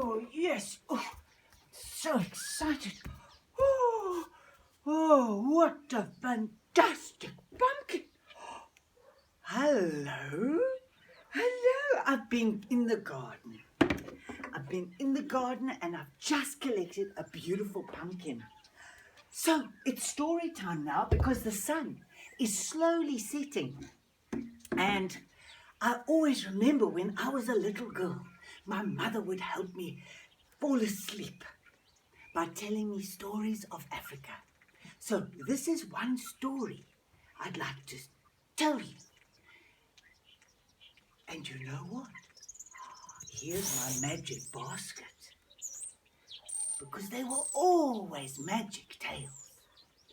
Oh, yes. Oh, so excited. Oh, what a fantastic pumpkin. Hello. Hello. I've been in the garden. And I've just collected a beautiful pumpkin. So it's story time now because the sun is slowly setting. And I always remember when I was a little girl, my mother would help me fall asleep by telling me stories of Africa. So this is one story I'd like to tell you. And you know what? Here's my magic basket. Because they were always magic tales.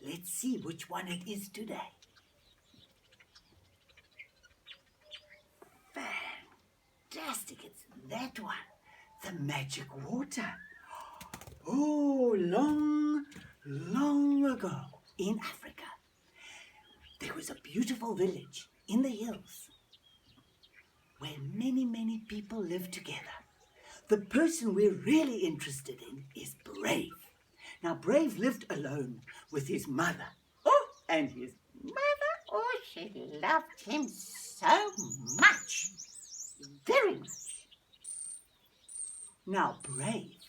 Let's see which one it is today. Fantastic, it's that one. The magic water. Oh, long, long ago in Africa, there was a beautiful village in the hills where many, many people lived together. The person we're really interested in is Brave. Now, Brave lived alone with his mother. Oh, and his mother, oh, she loved him so much. Very much. Now, Brave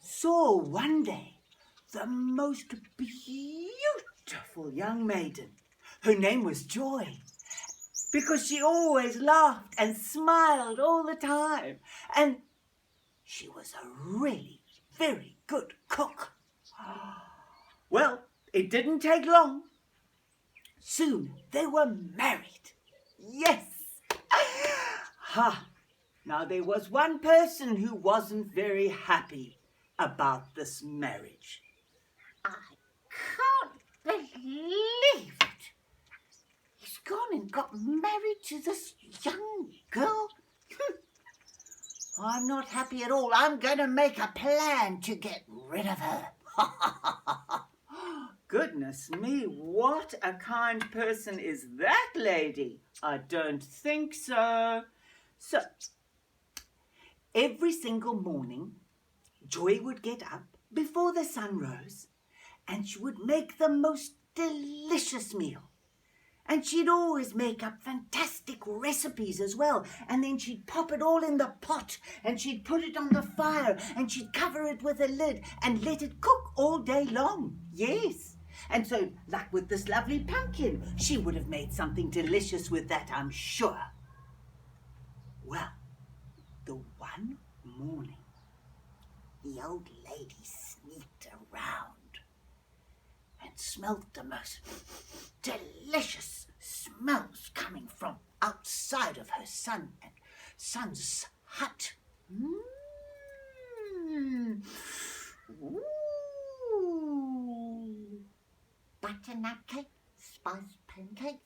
saw one day the most beautiful young maiden. Her name was Joy, because she always laughed and smiled all the time. And she was a really very good cook. Well, it didn't take long. Soon they were married. Yes. Now there was one person who wasn't very happy about this marriage. I can't believe it. He's gone and got married to this young girl. I'm not happy at all. I'm going to make a plan to get rid of her. Goodness me, what a kind person is that lady? I don't think so. So, every single morning, Joy would get up before the sun rose and she would make the most delicious meal. And she'd always make up fantastic recipes as well. And then she'd pop it all in the pot and she'd put it on the fire and she'd cover it with a lid and let it cook all day long. Yes. And so, like with this lovely pumpkin, she would have made something delicious with that, I'm sure. Well, the one morning, the old lady sneaked around and smelt the most delicious smells coming from outside of her son's hut. Ooh. Butternut cake, spice pancake,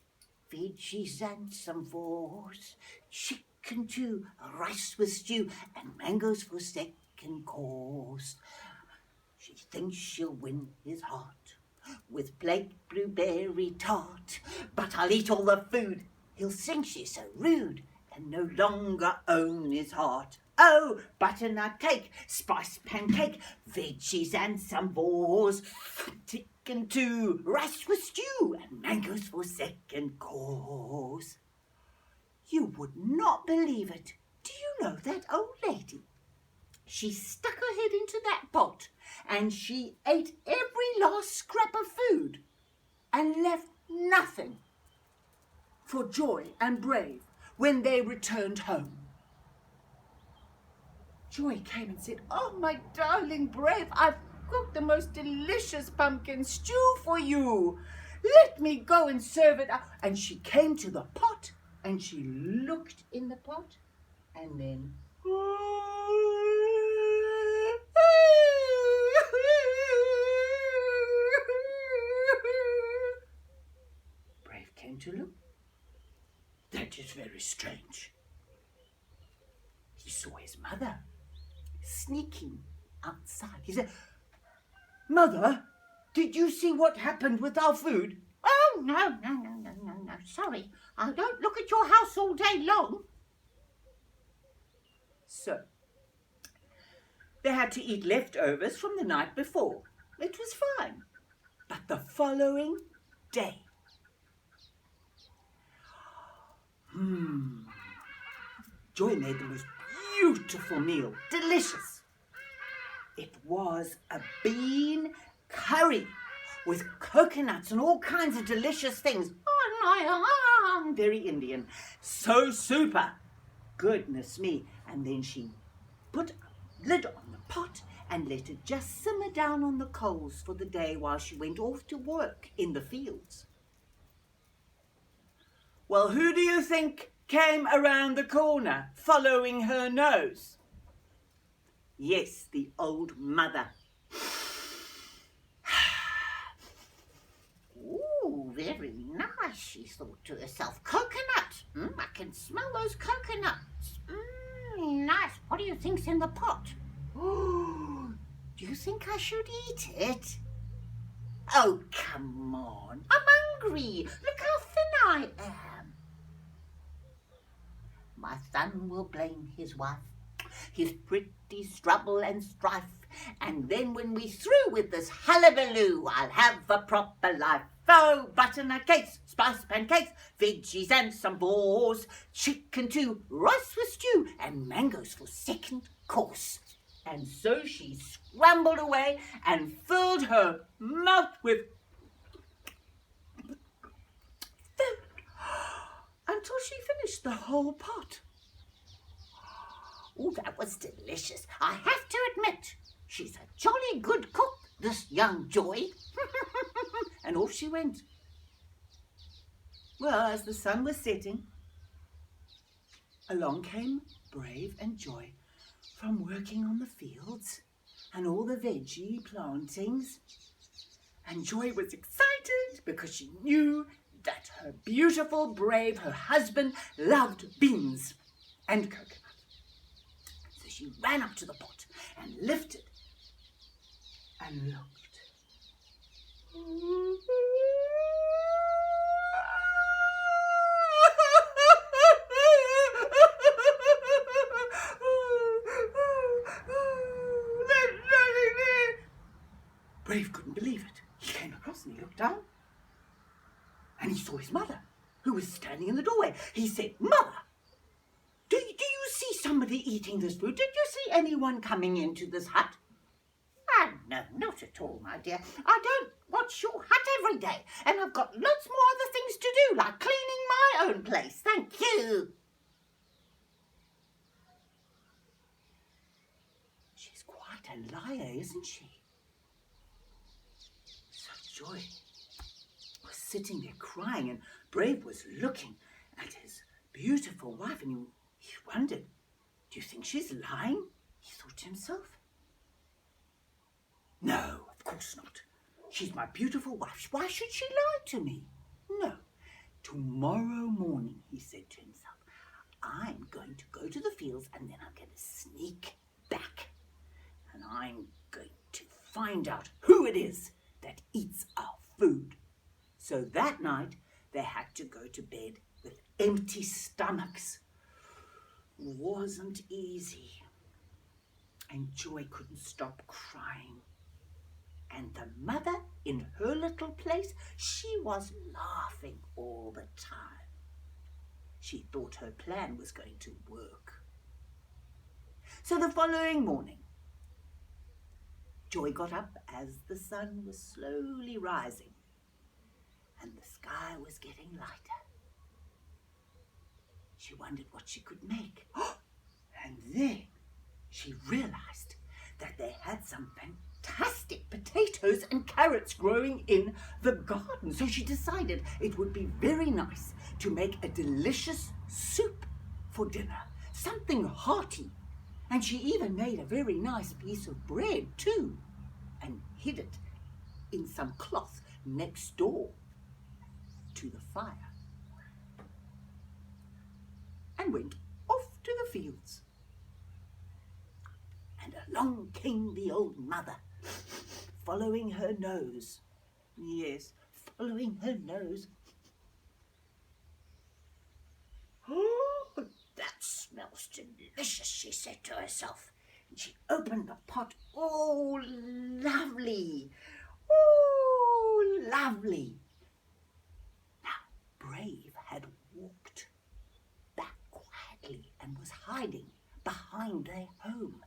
veggies and some fours, chicken too, rice with stew, and mangoes for second course. She thinks she'll win his heart with plate blueberry tart. But I'll eat all the food. He'll think she's so rude and no longer own his heart. Oh, butternut cake, spice pancake, veggies and some balls, chicken too, rice with stew, and mangoes for second course. You would not believe it. Do you know that old lady? She stuck her head into that pot and she ate every last scrap of food and left nothing for Joy and Brave when they returned home. Joy came and said, "Oh, my darling Brave, I've cooked the most delicious pumpkin stew for you. Let me go and serve it up." And she came to the pot and she looked in the pot and then... Brave came to look. That is very strange. He saw his mother sneaking outside. He said, "Mother, did you see what happened with our food?" "Oh, no. Sorry, I don't look at your house all day long." So, they had to eat leftovers from the night before. It was fine. But the following day, Joy made the most beautiful meal, delicious. It was a bean curry with coconuts and all kinds of delicious things. Very Indian. So super. Goodness me. And then she put a lid on the pot and let it just simmer down on the coals for the day while she went off to work in the fields. Well, who do you think came around the corner following her nose? Yes, the old mother. Ooh, very nice, she thought to herself. Coconut! I can smell those coconuts. Nice. What do you think's in the pot? Oh, Do you think I should eat it? oh, come on. I'm hungry. Look how thin I am. My son will blame his wife, his pretty struggle and strife, and then when we're through with this hullabaloo, I'll have a proper life. Oh, butternut cakes, spice pancakes, veggies and some balls, chicken too, rice with stew, and mangoes for second course. And so she scrambled away and filled her mouth with food until she finished the whole pot. Oh, that was delicious. I have to admit, she's a jolly good cook, this young Joy. And off she went. Well, as the sun was setting, along came Brave and Joy from working on the fields and all the veggie plantings. And Joy was excited because she knew that her beautiful Brave, her husband, loved beans and coconut. So she ran up to the pot and lifted and looked. Brave couldn't believe it. He came across and he looked down and he saw his mother, who was standing in the doorway. He said, "Mother, do you see somebody eating this food? Did you see anyone coming into this hut?" No, not at all, my dear. I don't watch your hut every day, and I've got lots more other things to do, like cleaning my own place. Thank you. She's quite a liar, isn't she? So Joy was sitting there crying, and Brave was looking at his beautiful wife, and he wondered, do you think she's lying? He thought to himself. No, of course not. She's my beautiful wife. Why should she lie to me? No. Tomorrow morning, he said to himself, I'm going to go to the fields and then I'm going to sneak back. And I'm going to find out who it is that eats our food. So that night, they had to go to bed with empty stomachs. Wasn't easy. And Joy couldn't stop crying. And the mother, in her little place, she was laughing all the time. She thought her plan was going to work. So the following morning, Joy got up as the sun was slowly rising and the sky was getting lighter. She wondered what she could make. And then she realized that they had some fantastic potatoes and carrots growing in the garden. So she decided it would be very nice to make a delicious soup for dinner, something hearty. And she even made a very nice piece of bread too, and hid it in some cloth next door to the fire, and went off to the fields. And along came the old mother, following her nose. Yes, following her nose. Oh, that smells delicious, she said to herself. She opened the pot. Oh, lovely. Oh, lovely. Now, Brave had walked back quietly and was hiding behind their home.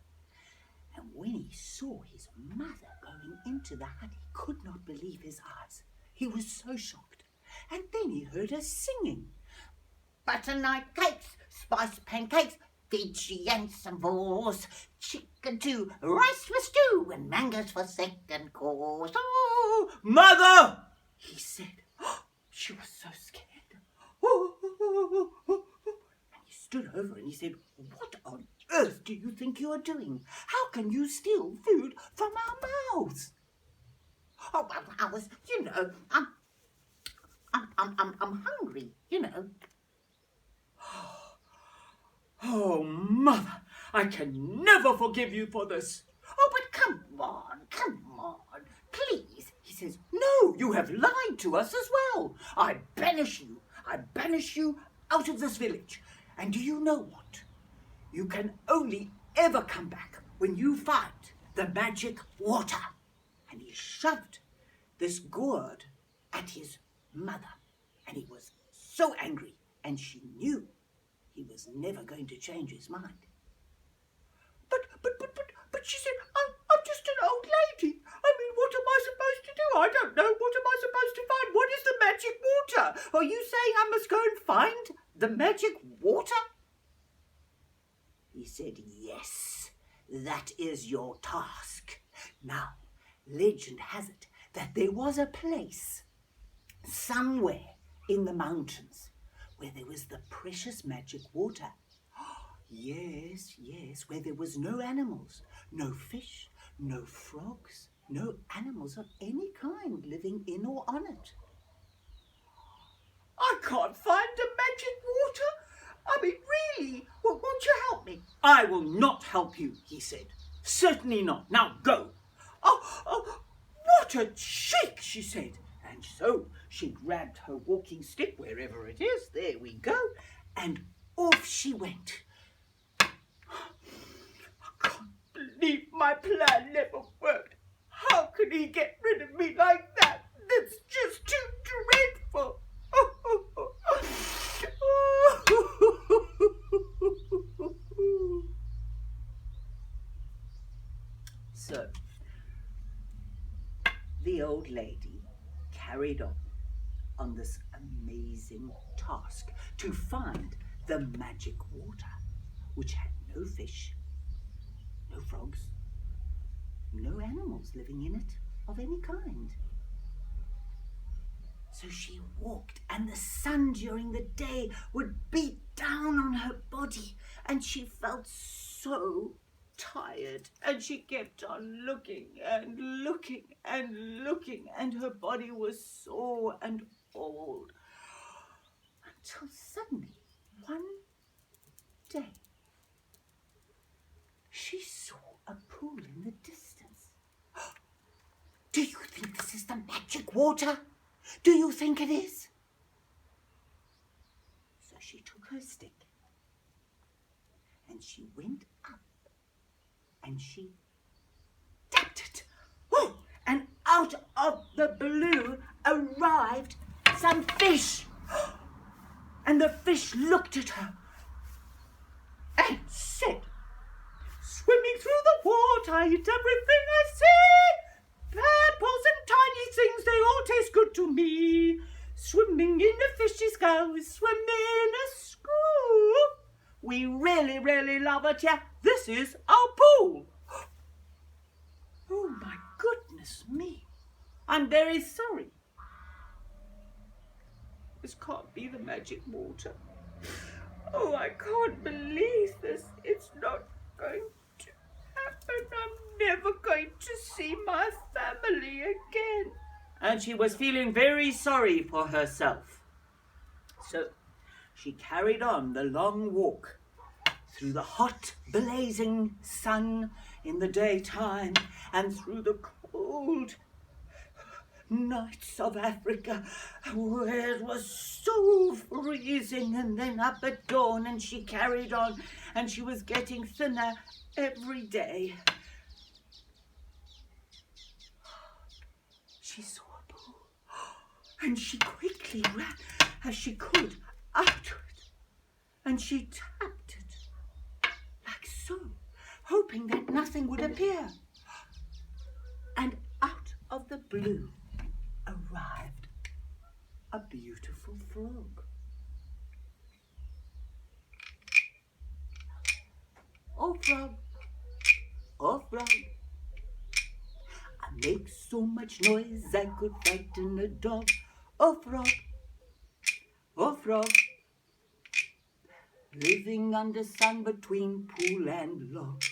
And when he saw his mother going into the hut, he could not believe his eyes. He was so shocked. And then he heard her singing. Butternut cakes, spiced pancakes, Fiji and some balls, chicken too, rice for stew, and mangoes for second course. Oh, Mother, he said. Oh, she was so scared. Oh. And he stood over and he said, what on earth do you think you are doing? How can you steal food from our mouths? Oh, I was, I'm hungry, Oh, Mother, I can never forgive you for this. Oh, but come on, please. He says, no, you have lied to us as well. I banish you out of this village. And do you know what? You can only ever come back when you find the magic water. And he shoved this gourd at his mother. And he was so angry, and she knew he was never going to change his mind. But she said, I'm just an old lady. I mean, what am I supposed to do? I don't know. What am I supposed to find? What is the magic water? Are you saying I must go and find the magic water? He said, yes, that is your task. Now, legend has it that there was a place somewhere in the mountains where there was the precious magic water. Yes, where there was no animals, no fish, no frogs, no animals of any kind living in or on it. I can't find the magic water. I mean, really, won't you help me? I will not help you, he said. Certainly not. Now go. Oh, what a cheek, she said. And so she grabbed her walking stick, wherever it is, there we go, and off she went. I can't believe my plan never worked. How can he get rid of me like that? That's just too dreadful. So, the old lady carried on this amazing task to find the magic water, which had no fish, no frogs, no animals living in it of any kind. So she walked, and the sun during the day would beat down on her body, and she felt so tired, and she kept on looking and looking and looking, and her body was sore and old, until suddenly one day she saw a pool in the distance. Do you think this is the magic water? Do you think it is? So she took her stick and she went up and she tapped it. Oh, and out of the blue arrived some fish. And the fish looked at her and said, swimming through the water, I eat everything I see. Tadpoles and tiny things, they all taste good to me. Swimming in a fishy skull, swimming in a school. We really, really love it here. This is our pool. Oh, my goodness me. I'm very sorry. This can't be the magic water. Oh, I can't believe this. It's not going to happen. I'm never going to see my family again. And she was feeling very sorry for herself. So she carried on the long walk through the hot, blazing sun in the daytime and through the cold nights of Africa where it was so freezing, and then up at dawn, and she carried on, and she was getting thinner every day. She saw a pool, and she quickly ran as she could up to it, and she tapped it like so, hoping that nothing would appear. And out of the blue arrived a beautiful frog. Oh, frog, oh, frog, I make so much noise I could frighten a dog. Oh, frog, oh, frog, living under sun between pool and log.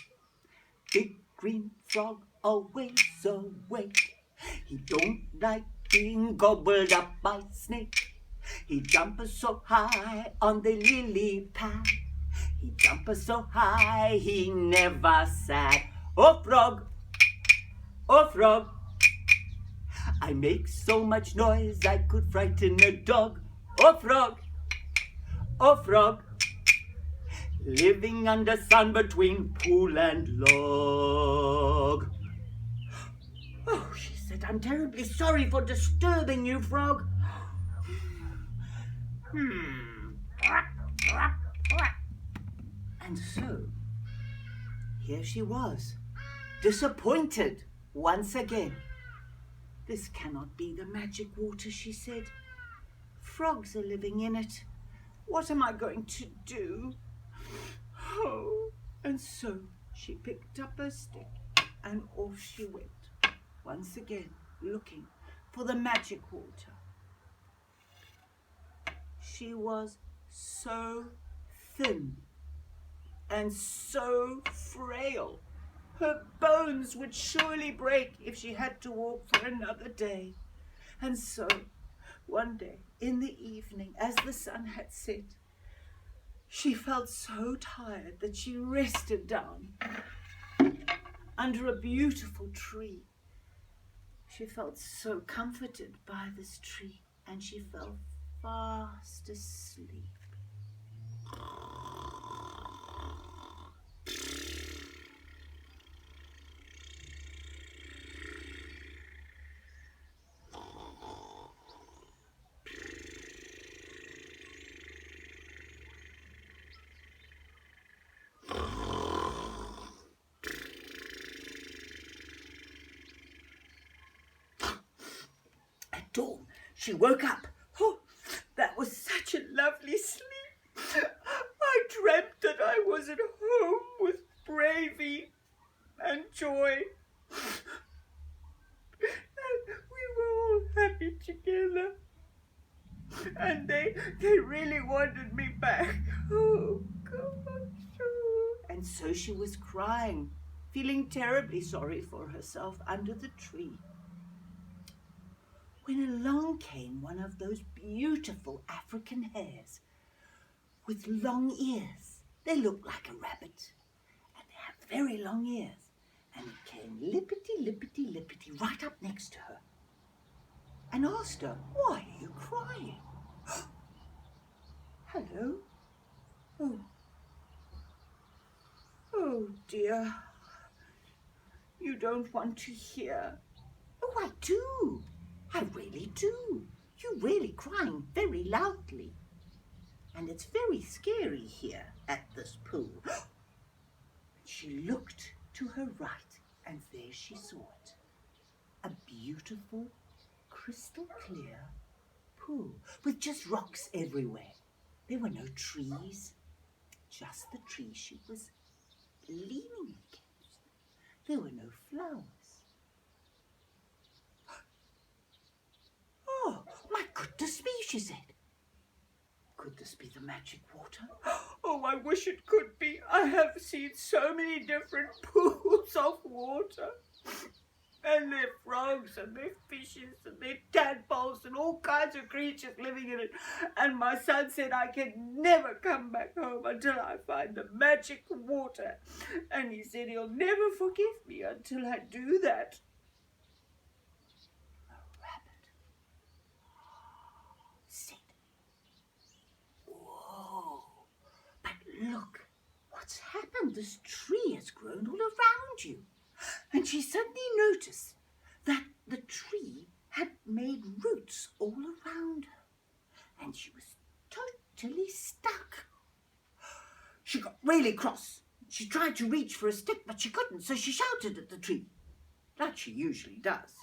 Big green frog always awake. He don't like being gobbled up by snake. He jumps so high on the lily pad. He jumps so high he never sad. Oh, frog, oh, frog, I make so much noise I could frighten a dog. Oh, frog, oh, frog, living under sun between pool and log. Oh, she said, I'm terribly sorry for disturbing you, frog. And so, here she was, disappointed once again. This cannot be the magic water, she said. Frogs are living in it. What am I going to do? Oh, and so she picked up her stick and off she went, once again looking for the magic water. She was so thin and so frail. Her bones would surely break if she had to walk for another day. And so, one day, in the evening, as the sun had set, she felt so tired that she rested down under a beautiful tree. She felt so comforted by this tree, and she fell fast asleep. At dawn, she woke up. Oh, that was such a lovely sleep. I dreamt that I was at home with Bravey and Joy. And we were all happy together. And they really wanted me back. Oh, gosh. And so she was crying, feeling terribly sorry for herself under the tree, when along came one of those beautiful African hares with long ears. They looked like a rabbit, and they have very long ears. And it came lippity right up next to her and asked her, "Why are you crying?" "Hello. Oh dear. You don't want to hear." "Oh, I do. I really do. You're really crying very loudly. And it's very scary here at this pool." She looked to her right, and there she saw it. A beautiful, crystal clear pool with just rocks everywhere. There were no trees, just the tree she was leaning against. There were no flowers. "Oh, my goodness me," she said. Could this be the magic water? "Oh, I wish it could be. I have seen so many different pools of water. And there are frogs and there are fishes and there are tadpoles and all kinds of creatures living in it. And my son said I can never come back home until I find the magic water. And he said he'll never forgive me until I do that." A rabbit look, what's happened? This tree has grown all around you. And she suddenly noticed that the tree had made roots all around her. And she was totally stuck. She got really cross. She tried to reach for a stick, but she couldn't, so she shouted at the tree, like she usually does.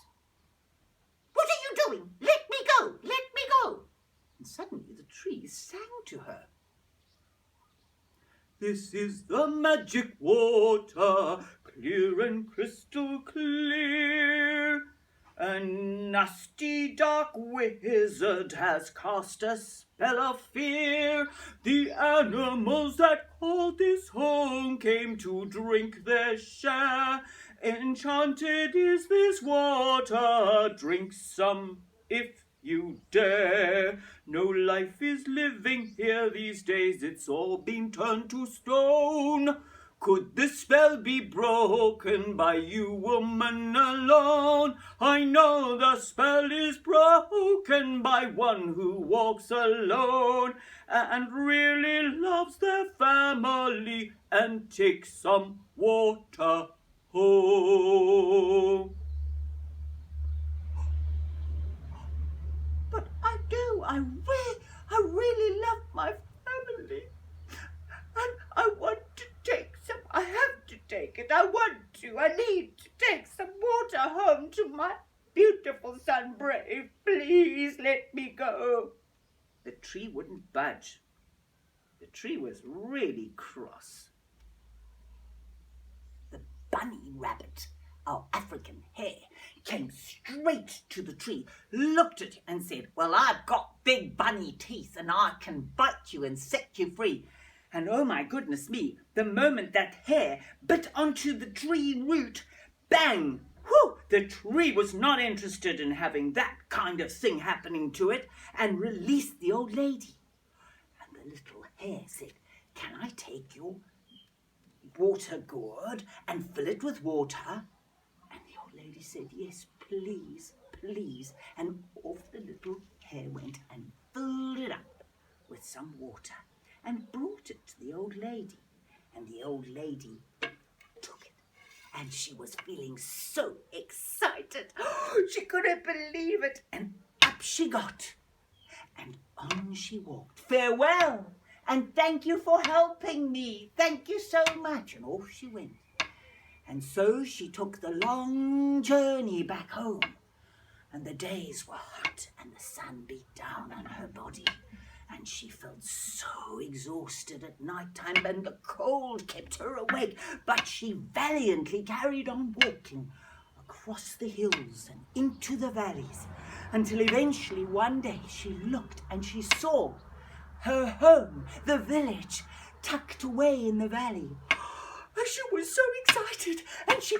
"What are you doing? Let me go! Let me go!" And suddenly the tree sang to her. "This is the magic water, clear and crystal clear. A nasty dark wizard has cast a spell of fear. The animals that called this home came to drink their share. Enchanted is this water, drink some if you dare. No life is living here these days, it's all been turned to stone. Could the spell be broken by you, woman, alone? I know the spell is broken by one who walks alone and really loves their family and takes some water home." "But I do. I really love my family. And I want to take some. I have to take it. I want to. I need to take some water home to my beautiful son Brave. Please let me go." The tree wouldn't budge. The tree was really cross. The bunny rabbit, our African hare, came straight to the tree, looked at it and said, "Well, I've got big bunny teeth and I can bite you and set you free." And oh my goodness me, the moment that hare bit onto the tree root, bang! Whew! The tree was not interested in having that kind of thing happening to it and released the old lady. And the little hare said, "Can I take your water gourd and fill it with water?" And the old lady said, "Yes, please, please." And off the little hare went and filled it up with some water and brought it to the old lady. And the old lady took it. And she was feeling so excited. She couldn't believe it. And up she got. And on she walked. "Farewell, and thank you for helping me. Thank you so much." And off she went. And so she took the long journey back home. And the days were hot and the sun beat down on her body. And she felt so exhausted at night time, and the cold kept her awake. But she valiantly carried on walking across the hills and into the valleys, until eventually one day she looked and she saw her home, the village, tucked away in the valley. She was so excited, and she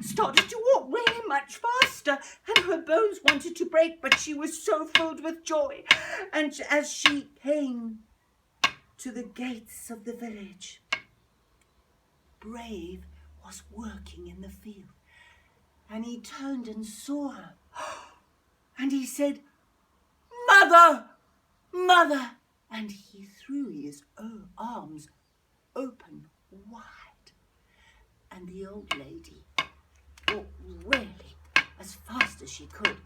started to walk really much faster, and her bones wanted to break, but she was so filled with joy. And as she came to the gates of the village, Brave was working in the field, and he turned and saw her, and he said, "Mother, Mother!" And he threw his arms open wide. And the old lady walked really as fast as she could,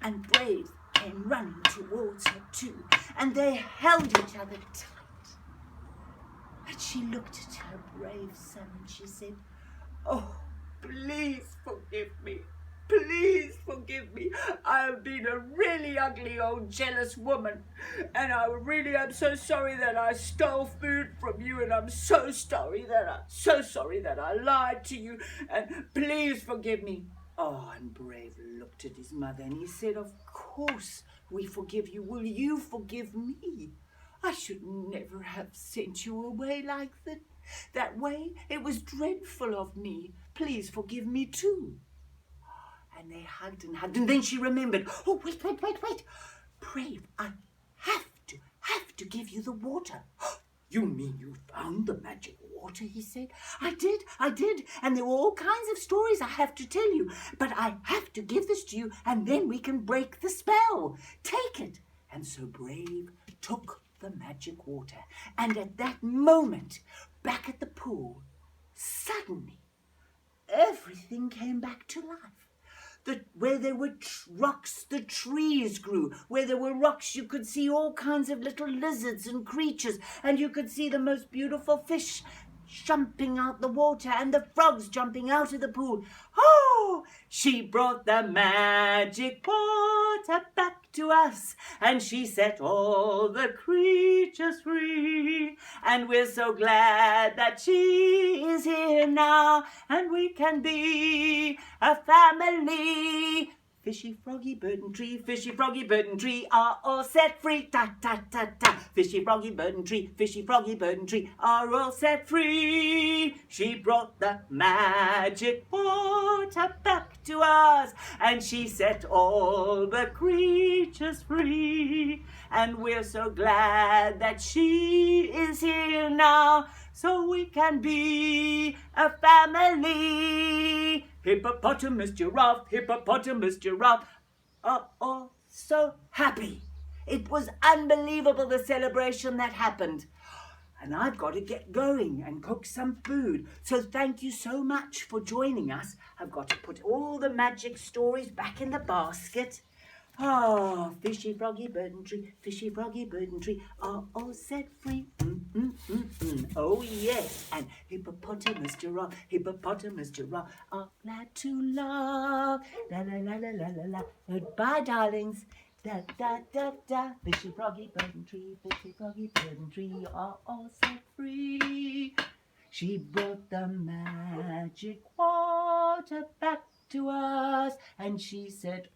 and Brave came running towards her too, and they held each other tight. And she looked at her brave son and she said, "Oh, please forgive me. Please forgive me. I have been a really ugly old jealous woman, and I really am so sorry that I stole food from you, and I'm so sorry that I lied to you, and please forgive me." Oh, and Brave looked at his mother and he said, "Of course we forgive you. Will you forgive me? I should never have sent you away like that way. It was dreadful of me. Please forgive me too." And they hugged, and then she remembered, "Oh, wait. Brave, I have to give you the water." "You mean you found the magic water?" he said. I did, and there were all kinds of stories I have to tell you, but I have to give this to you, and then we can break the spell. Take it." And so Brave took the magic water. And at that moment, back at the pool, suddenly, everything came back to life. Where there were rocks, the trees grew. Where there were rocks, you could see all kinds of little lizards and creatures, and you could see the most beautiful fish jumping out the water and the frogs jumping out of the pool. Oh, she brought the magic water back to us, and she set all the creatures free. And we're so glad that she is here now, and we can be a family. Fishy, froggy, bird and tree, fishy, froggy, bird and tree are all set free. Ta, ta, ta, ta. Fishy, froggy, bird and tree, fishy, froggy, bird and tree are all set free. She brought the magic water back to us, and she set all the creatures free. And we're so glad that she is here now, so we can be a family. Hippopotamus, giraffe are all so happy. It was unbelievable, the celebration that happened. And I've got to get going and cook some food. So thank you so much for joining us. I've got to put all the magic stories back in the basket. Oh, fishy, froggy, bird and tree, fishy, froggy, bird and tree are all set free. Oh, yes. And hippopotamus, giraffe are glad to laugh. La, la, la, la, la, la, la. Goodbye, darlings. Da, da, da, da. Fishy, froggy, bird and tree, fishy, froggy, bird and tree are all set free. She brought the magic water back to us, and she said,